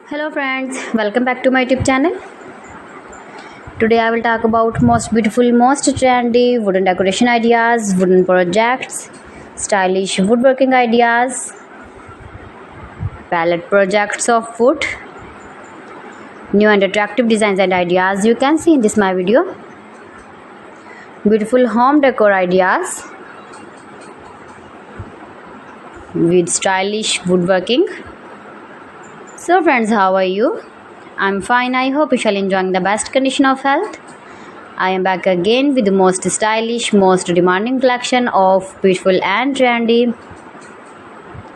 Hello friends, welcome back to my YouTube channel. Today I will talk about most beautiful, most trendy wooden decoration ideas, wooden projects, stylish woodworking ideas, palette projects of wood, new and attractive designs and ideas you can see in this my video. Beautiful home decor ideas with stylish woodworking. So friends, how are you? I'm fine. I hope you shall enjoying the best condition of health. I am back again with the most stylish, most demanding collection of beautiful and trendy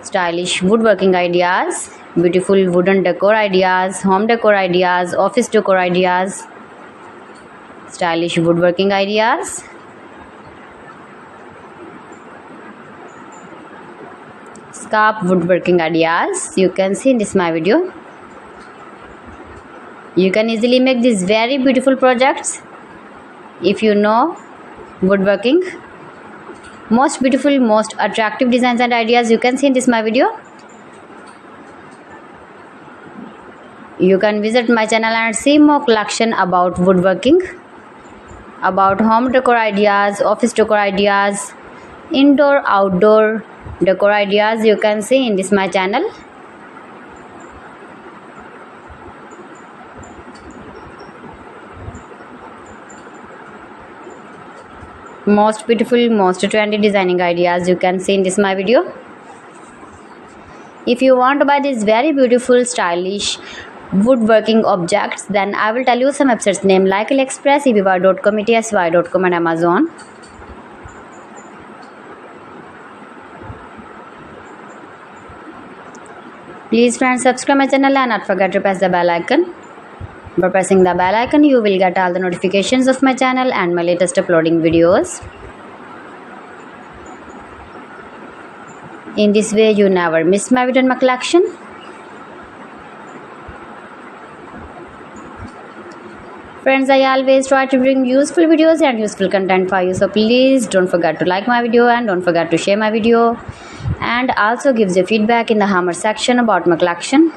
stylish woodworking ideas, beautiful wooden decor ideas, home decor ideas, office decor ideas, stylish woodworking ideas, scarf woodworking ideas you can see in this my video. You can easily make these very beautiful projects if you know woodworking. Most beautiful, most attractive designs and ideas you can see in this my video. You can visit my channel and see more collection about woodworking, about home decor ideas, office decor ideas, indoor outdoor decor ideas you can see in this my channel. Most beautiful, most trendy designing ideas you can see in this my video. If you want to buy these very beautiful stylish woodworking objects, then I will tell you some websites name like AliExpress, eBay.com, etsy.com and Amazon. Please friends, subscribe my channel and not forget to press the bell icon. By pressing the bell icon, you will get all the notifications of my channel and my latest uploading videos. In this way, you never miss my video and my collection. Friends, I always try to bring useful videos and useful content for you. So please don't forget to like my video and don't forget to share my video. And also give the feedback in the hammer section about my collection.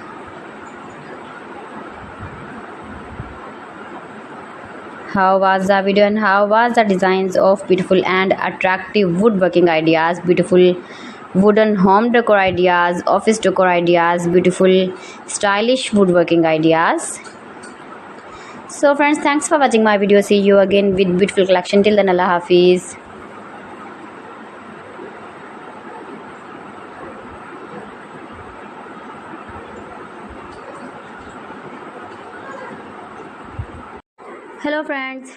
How was the video and how was the designs of beautiful and attractive woodworking ideas, beautiful wooden home decor ideas, office decor ideas, beautiful stylish woodworking ideas. So friends, thanks for watching my video. See you again with beautiful collection. Till then, Allah Hafiz. Hello friends.